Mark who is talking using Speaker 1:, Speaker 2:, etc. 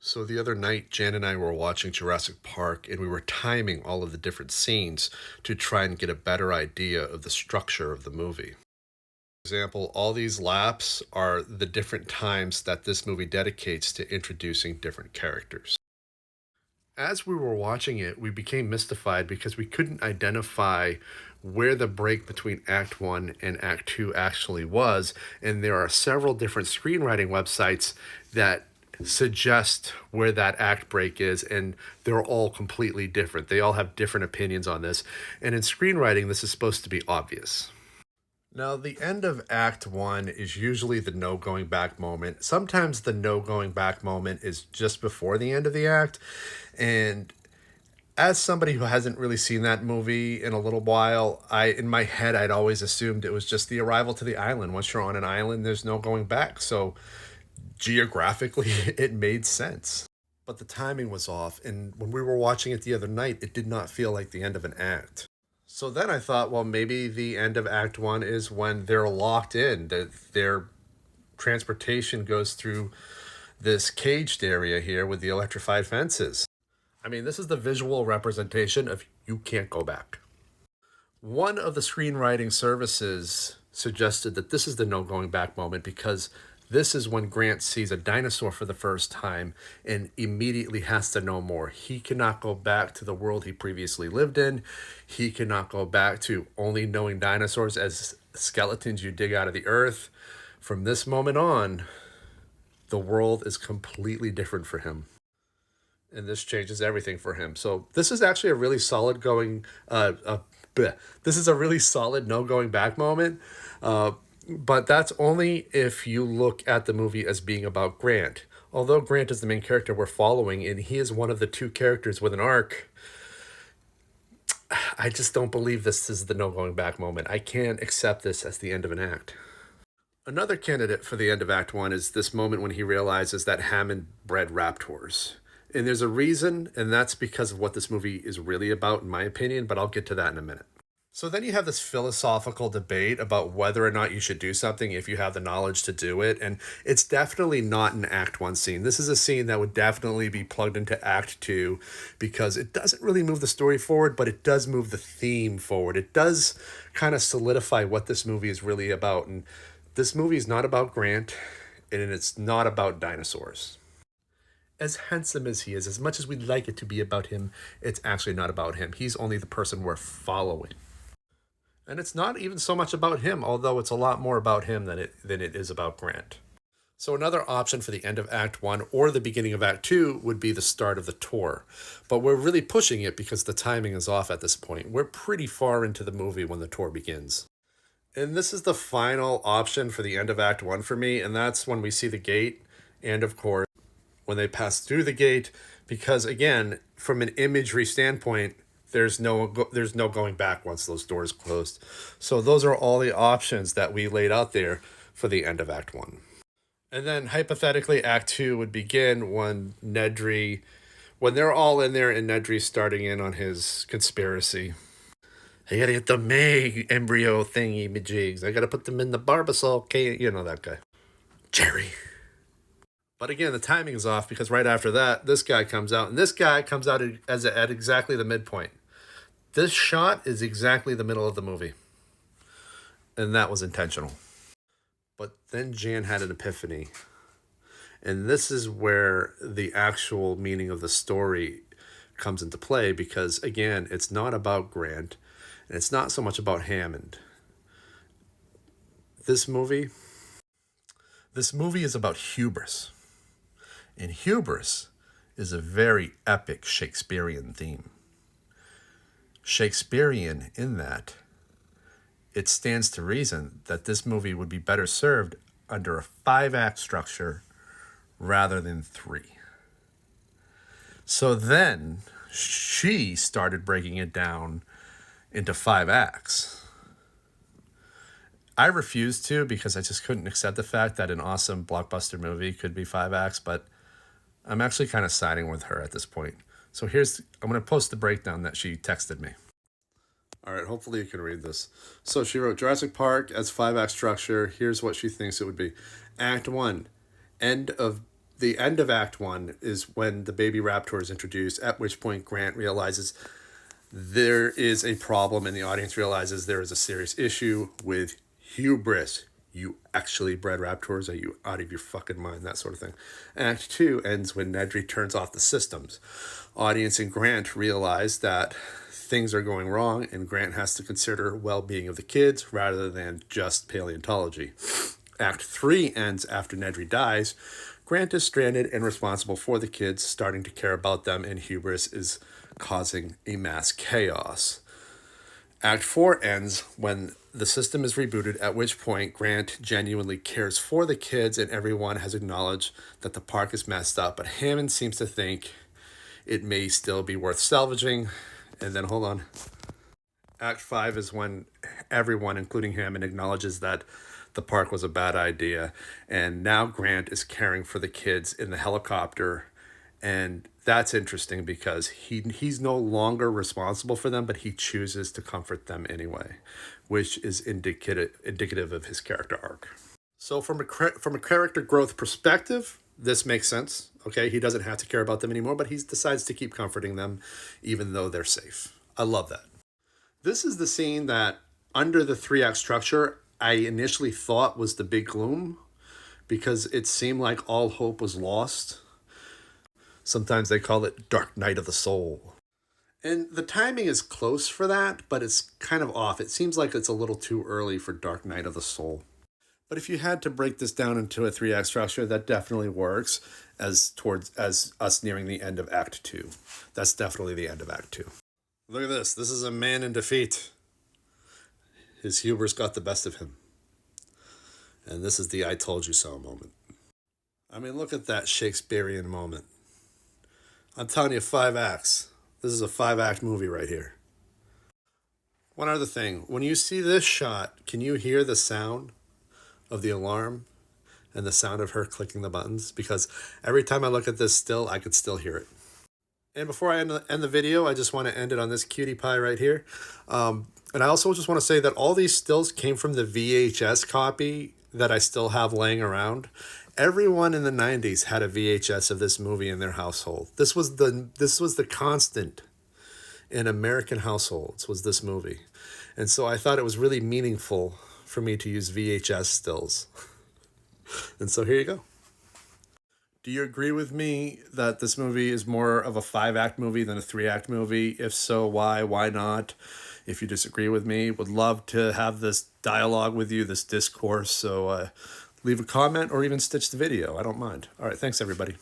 Speaker 1: So the other night, Jan and I were watching Jurassic Park and we were timing all of the different scenes to try and get a better idea of the structure of the movie. For example, all these laps are the different times that this movie dedicates to introducing different characters. As we were watching it, we became mystified because we couldn't identify where the break between Act 1 and Act 2 actually was, and there are several different screenwriting websites that suggest where that act break is, and they're all completely different. They all have different opinions on this, and in screenwriting, this is supposed to be obvious. Now, the end of Act 1 is usually the no going back moment. Sometimes the no going back moment is just before the end of the act. And as somebody who hasn't really seen that movie in a little while, in my head I'd always assumed it was just the arrival to the island. Once you're on an island, there's no going back. So geographically, it made sense. But the timing was off, and when we were watching it the other night, it did not feel like the end of an act. So then I thought, well, maybe the end of Act 1 is when they're locked in, that their transportation goes through this caged area here with the electrified fences. I mean, this is the visual representation of you can't go back. One of the screenwriting services suggested that this is the no going back moment because this is when Grant sees a dinosaur for the first time and immediately has to know more. He cannot go back to the world he previously lived in. He cannot go back to only knowing dinosaurs as skeletons you dig out of the earth. From this moment on, the world is completely different for him. And this changes everything for him. So this is actually a really solid this is a really solid no going back moment. But that's only if you look at the movie as being about Grant. Although Grant is the main character we're following, and he is one of the two characters with an arc, I just don't believe this is the no going back moment. I can't accept this as the end of an act. Another candidate for the end of Act 1 is this moment when he realizes that Hammond bred raptors. And there's a reason, and that's because of what this movie is really about, in my opinion, but I'll get to that in a minute. So then you have this philosophical debate about whether or not you should do something if you have the knowledge to do it. And it's definitely not an Act 1 scene. This is a scene that would definitely be plugged into Act 2 because it doesn't really move the story forward, but it does move the theme forward. It does kind of solidify what this movie is really about. And this movie is not about Grant, and it's not about dinosaurs. As handsome as he is, as much as we'd like it to be about him, it's actually not about him. He's only the person we're following. And it's not even so much about him, although it's a lot more about him than it is about Grant. So another option for the end of Act 1 or the beginning of Act 2 would be the start of the tour. But we're really pushing it because the timing is off at this point. We're pretty far into the movie when the tour begins. And this is the final option for the end of Act 1 for me, and that's when we see the gate and, of course, when they pass through the gate, because, again, from an imagery standpoint, there's no going back once those doors closed. So those are all the options that we laid out there for the end of Act 1. And then hypothetically, Act 2 would begin when when they're all in there and Nedry's starting in on his conspiracy. I gotta get the May embryo thingy majigs. I gotta put them in the Barbasol cake. You know that guy. Jerry. But again, the timing is off because right after that, this guy comes out. And this guy comes out at exactly the midpoint. This shot is exactly the middle of the movie. And that was intentional. But then Jan had an epiphany. And this is where the actual meaning of the story comes into play because, again, it's not about Grant. And it's not so much about Hammond. This movie is about hubris. And hubris is a very epic Shakespearean theme. Shakespearean in that it stands to reason that this movie would be better served under a 5-act structure rather than 3. So then she started breaking it down into 5 acts. I refused to because I just couldn't accept the fact that an awesome blockbuster movie could be 5 acts, but I'm actually kind of siding with her at this point. So I'm going to post the breakdown that she texted me. All right, hopefully you can read this. So she wrote, Jurassic Park as 5-act structure. Here's what she thinks it would be. Act 1, end of The end of Act 1 is when the baby raptor is introduced, at which point Grant realizes there is a problem and the audience realizes there is a serious issue with hubris. You actually bred raptors? Are you out of your fucking mind? That sort of thing. Act 2 ends when Nedry turns off the systems. Audience and Grant realize that things are going wrong and Grant has to consider well-being of the kids rather than just paleontology. Act 3 ends after Nedry dies. Grant is stranded and responsible for the kids, starting to care about them, and hubris is causing a mass chaos. Act 4 ends when the system is rebooted, at which point Grant genuinely cares for the kids and everyone has acknowledged that the park is messed up, but Hammond seems to think it may still be worth salvaging. And then, hold on. Act 5 is when everyone, including Hammond, acknowledges that the park was a bad idea. And now Grant is caring for the kids in the helicopter. And that's interesting because he's no longer responsible for them, but he chooses to comfort them anyway, which is indicative of his character arc. So from a character growth perspective, this makes sense. Okay, he doesn't have to care about them anymore, but he decides to keep comforting them even though they're safe. I love that. This is the scene that, under the 3-act structure, I initially thought was the big gloom because it seemed like all hope was lost. Sometimes they call it Dark Night of the Soul. And the timing is close for that, but it's kind of off. It seems like it's a little too early for Dark Night of the Soul. But if you had to break this down into a 3-act structure, that definitely works as us nearing the end of Act 2. That's definitely the end of Act 2. Look at this. This is a man in defeat. His hubris got the best of him. And this is the I told you so moment. I mean, look at that Shakespearean moment. I'm telling you, 5 acts. This is a 5-act movie right here. One other thing. When you see this shot, can you hear the sound of the alarm and the sound of her clicking the buttons? Because every time I look at this still, I could still hear it. And before I end the video, I just want to end it on this cutie pie right here. And I also just want to say that all these stills came from the VHS copy that I still have laying around. Everyone in the 90s had a VHS of this movie in their household. This was the constant in American households, was this movie. And so I thought it was really meaningful for me to use VHS stills. And so here you go. Do you agree with me that this movie is more of a 5-act movie than a 3-act movie? If so, why? Why not? If you disagree with me, would love to have this dialogue with you, this discourse. So leave a comment or even stitch the video. I don't mind. All right, thanks, everybody.